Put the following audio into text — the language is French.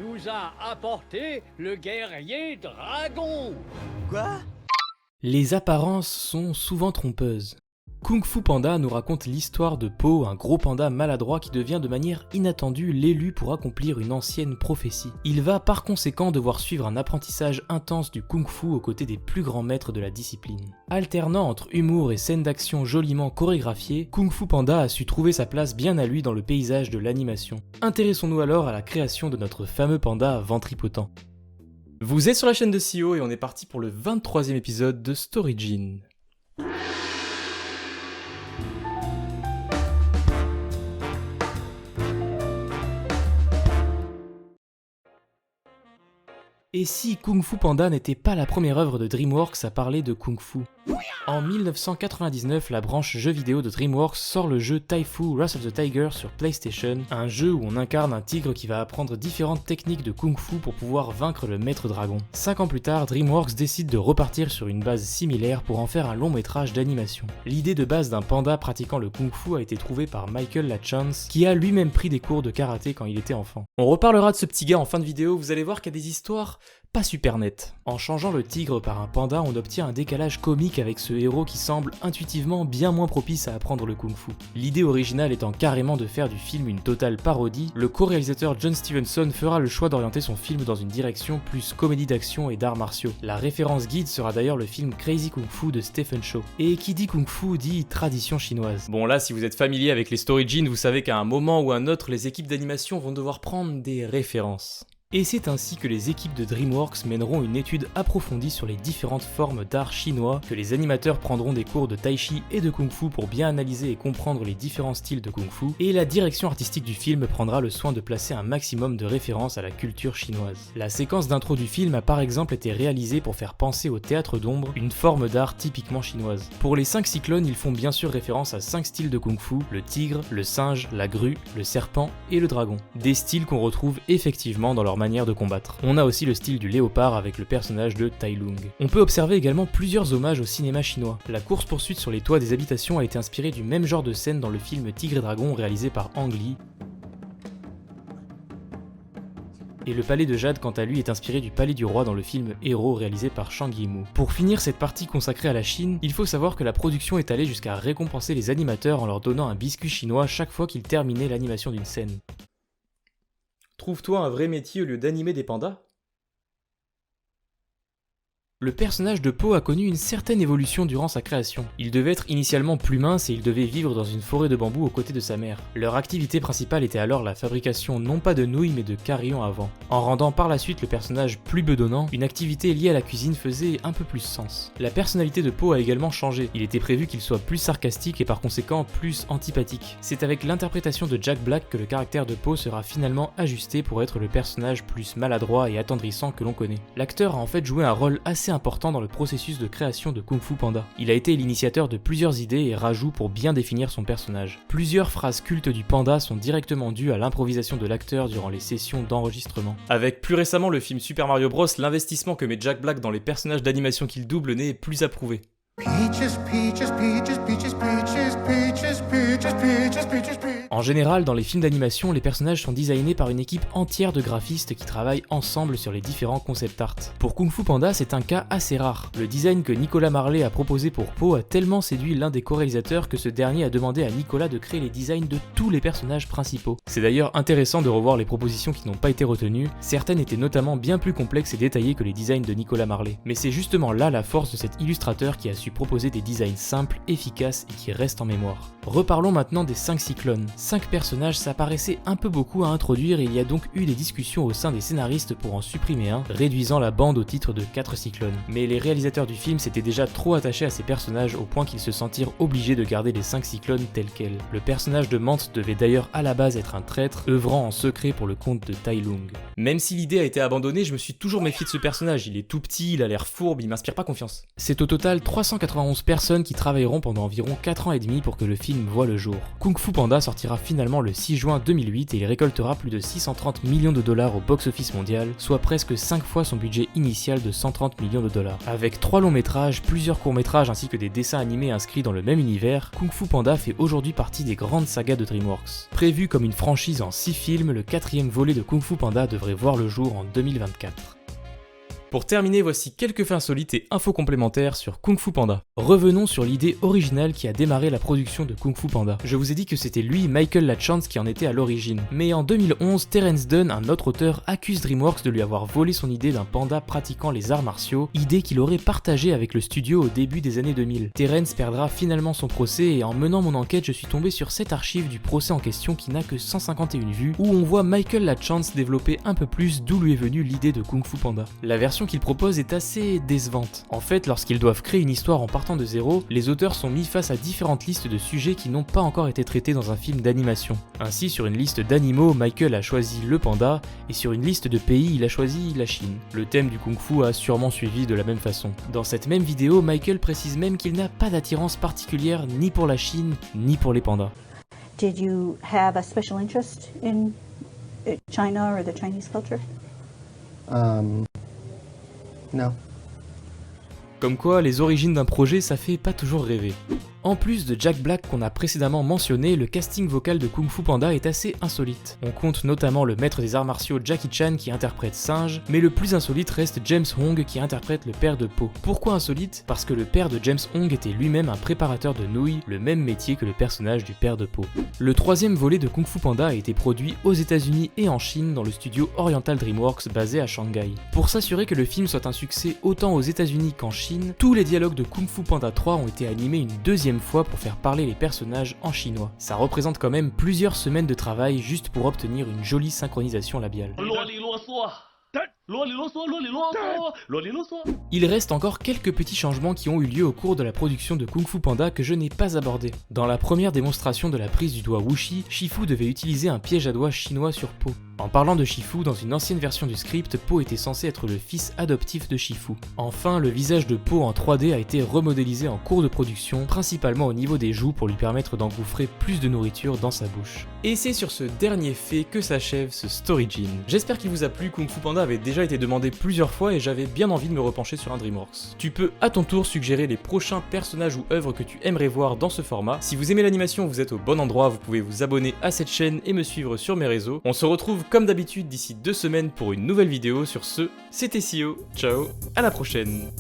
nous a apporté le guerrier dragon. Quoi? Les apparences sont souvent trompeuses. Kung Fu Panda nous raconte l'histoire de Po, un gros panda maladroit qui devient de manière inattendue l'élu pour accomplir une ancienne prophétie. Il va par conséquent devoir suivre un apprentissage intense du Kung Fu aux côtés des plus grands maîtres de la discipline. Alternant entre humour et scènes d'action joliment chorégraphiées, Kung Fu Panda a su trouver sa place bien à lui dans le paysage de l'animation. Intéressons-nous alors à la création de notre fameux panda ventripotent. Vous êtes sur la chaîne de CEO et on est parti pour le 23e épisode de Storyjin. Et si Kung Fu Panda n'était pas la première œuvre de DreamWorks à parler de Kung Fu? En 1999, la branche jeux vidéo de DreamWorks sort le jeu Taifu Wrath of the Tiger sur PlayStation, un jeu où on incarne un tigre qui va apprendre différentes techniques de Kung Fu pour pouvoir vaincre le maître dragon. 5 ans plus tard, DreamWorks décide de repartir sur une base similaire pour en faire un long métrage d'animation. L'idée de base d'un panda pratiquant le Kung Fu a été trouvée par Michael Lachance, qui a lui-même pris des cours de karaté quand il était enfant. On reparlera de ce petit gars en fin de vidéo, vous allez voir qu'il y a des histoires pas super net. En changeant le tigre par un panda, on obtient un décalage comique avec ce héros qui semble intuitivement bien moins propice à apprendre le kung-fu. L'idée originale étant carrément de faire du film une totale parodie, le co-réalisateur John Stevenson fera le choix d'orienter son film dans une direction plus comédie d'action et d'arts martiaux. La référence guide sera d'ailleurs le film Crazy Kung Fu de Stephen Chow. Et qui dit kung-fu dit tradition chinoise. Bon là, si vous êtes familier avec les Storyjin, vous savez qu'à un moment ou un autre, les équipes d'animation vont devoir prendre des références. Et c'est ainsi que les équipes de DreamWorks mèneront une étude approfondie sur les différentes formes d'art chinois, que les animateurs prendront des cours de tai chi et de kung fu pour bien analyser et comprendre les différents styles de kung fu, et la direction artistique du film prendra le soin de placer un maximum de références à la culture chinoise. La séquence d'intro du film a par exemple été réalisée pour faire penser au théâtre d'ombre, une forme d'art typiquement chinoise. Pour les 5 cyclones, ils font bien sûr référence à 5 styles de kung fu, le tigre, le singe, la grue, le serpent et le dragon. Des styles qu'on retrouve effectivement dans leur manière de combattre. On a aussi le style du léopard avec le personnage de Tai Lung. On peut observer également plusieurs hommages au cinéma chinois. La course-poursuite sur les toits des habitations a été inspirée du même genre de scène dans le film Tigre et Dragon réalisé par Ang Lee. Et le palais de jade quant à lui est inspiré du palais du roi dans le film Héros réalisé par Shang Yimou. Pour finir cette partie consacrée à la Chine, il faut savoir que la production est allée jusqu'à récompenser les animateurs en leur donnant un biscuit chinois chaque fois qu'ils terminaient l'animation d'une scène. Trouve-toi un vrai métier au lieu d'animer des pandas? Le personnage de Po a connu une certaine évolution durant sa création. Il devait être initialement plus mince et il devait vivre dans une forêt de bambou aux côtés de sa mère. Leur activité principale était alors la fabrication non pas de nouilles mais de carillons à vent. En rendant par la suite le personnage plus bedonnant, une activité liée à la cuisine faisait un peu plus sens. La personnalité de Po a également changé. Il était prévu qu'il soit plus sarcastique et par conséquent plus antipathique. C'est avec l'interprétation de Jack Black que le caractère de Po sera finalement ajusté pour être le personnage plus maladroit et attendrissant que l'on connaît. L'acteur a en fait joué un rôle assez important dans le processus de création de Kung Fu Panda. Il a été l'initiateur de plusieurs idées et rajouts pour bien définir son personnage. Plusieurs phrases cultes du panda sont directement dues à l'improvisation de l'acteur durant les sessions d'enregistrement. Avec plus récemment le film Super Mario Bros, l'investissement que met Jack Black dans les personnages d'animation qu'il double n'est plus approuvé. En général, dans les films d'animation, les personnages sont designés par une équipe entière de graphistes qui travaillent ensemble sur les différents concept art. Pour Kung Fu Panda, c'est un cas assez rare. Le design que Nicolas Marley a proposé pour Po a tellement séduit l'un des co-réalisateurs que ce dernier a demandé à Nicolas de créer les designs de tous les personnages principaux. C'est d'ailleurs intéressant de revoir les propositions qui n'ont pas été retenues, certaines étaient notamment bien plus complexes et détaillées que les designs de Nicolas Marley. Mais c'est justement là la force de cet illustrateur qui a su proposer des designs simples, efficaces et qui restent en mémoire. Reparlons maintenant des 5 cyclones. 5 personnages, ça paraissait un peu beaucoup à introduire et il y a donc eu des discussions au sein des scénaristes pour en supprimer un, réduisant la bande au titre de 4 cyclones. Mais les réalisateurs du film s'étaient déjà trop attachés à ces personnages au point qu'ils se sentirent obligés de garder les 5 cyclones tels quels. Le personnage de Mante devait d'ailleurs à la base être un traître, œuvrant en secret pour le compte de Tai Lung. Même si l'idée a été abandonnée, je me suis toujours méfié de ce personnage, il est tout petit, il a l'air fourbe, il m'inspire pas confiance. C'est au total 391 personnes qui travailleront pendant environ 4 ans et demi pour que le film voit le jour. Kung Fu Panda sortira sortira finalement le 6 juin 2008 et il récoltera plus de 630 millions de dollars au box-office mondial, soit presque 5 fois son budget initial de 130 millions de dollars. Avec 3 longs métrages, plusieurs courts métrages ainsi que des dessins animés inscrits dans le même univers, Kung Fu Panda fait aujourd'hui partie des grandes sagas de DreamWorks. Prévu comme une franchise en 6 films, le 4e volet de Kung Fu Panda devrait voir le jour en 2024. Pour terminer, voici quelques faits insolites et infos complémentaires sur Kung Fu Panda. Revenons sur l'idée originale qui a démarré la production de Kung Fu Panda. Je vous ai dit que c'était lui, Michael Lachance, qui en était à l'origine. Mais en 2011, Terence Dunn, un autre auteur, accuse DreamWorks de lui avoir volé son idée d'un panda pratiquant les arts martiaux, idée qu'il aurait partagée avec le studio au début des années 2000. Terence perdra finalement son procès et en menant mon enquête, je suis tombé sur cette archive du procès en question qui n'a que 151 vues, où on voit Michael Lachance développer un peu plus d'où lui est venue l'idée de Kung Fu Panda. La version qu'il propose est assez décevante. En fait, lorsqu'ils doivent créer une histoire en partant de zéro, les auteurs sont mis face à différentes listes de sujets qui n'ont pas encore été traités dans un film d'animation. Ainsi, sur une liste d'animaux, Michael a choisi le panda, et sur une liste de pays, il a choisi la Chine. Le thème du kung-fu a sûrement suivi de la même façon. Dans cette même vidéo, Michael précise même qu'il n'a pas d'attirance particulière ni pour la Chine, ni pour les pandas. Did you have a special interest in China or the Chinese culture? No. Comme quoi, les origines d'un projet, ça fait pas toujours rêver. En plus de Jack Black qu'on a précédemment mentionné, le casting vocal de Kung Fu Panda est assez insolite. On compte notamment le maître des arts martiaux Jackie Chan qui interprète Singe, mais le plus insolite reste James Hong qui interprète le père de Po. Pourquoi insolite? Parce que le père de James Hong était lui-même un préparateur de nouilles, le même métier que le personnage du père de Po. Le 3e volet de Kung Fu Panda a été produit aux États-Unis et en Chine dans le studio Oriental DreamWorks basé à Shanghai. Pour s'assurer que le film soit un succès autant aux États-Unis qu'en Chine, tous les dialogues de Kung Fu Panda 3 ont été animés une 2e fois pour faire parler les personnages en chinois. Ça représente quand même plusieurs semaines de travail juste pour obtenir une jolie synchronisation labiale. Il reste encore quelques petits changements qui ont eu lieu au cours de la production de Kung Fu Panda que je n'ai pas abordé. Dans la première démonstration de la prise du doigt Wuxi, Shifu devait utiliser un piège à doigts chinois sur Po. En parlant de Shifu, dans une ancienne version du script, Po était censé être le fils adoptif de Shifu. Enfin, le visage de Po en 3D a été remodélisé en cours de production, principalement au niveau des joues pour lui permettre d'engouffrer plus de nourriture dans sa bouche. Et c'est sur ce dernier fait que s'achève ce Storyjin. J'espère qu'il vous a plu, Kung Fu Panda avait déjà été demandé plusieurs fois et j'avais bien envie de me repencher sur un DreamWorks. Tu peux à ton tour suggérer les prochains personnages ou œuvres que tu aimerais voir dans ce format. Si vous aimez l'animation, vous êtes au bon endroit, vous pouvez vous abonner à cette chaîne et me suivre sur mes réseaux. On se retrouve comme d'habitude d'ici 2 semaines pour une nouvelle vidéo. Sur ce, c'était Sio, ciao, à la prochaine.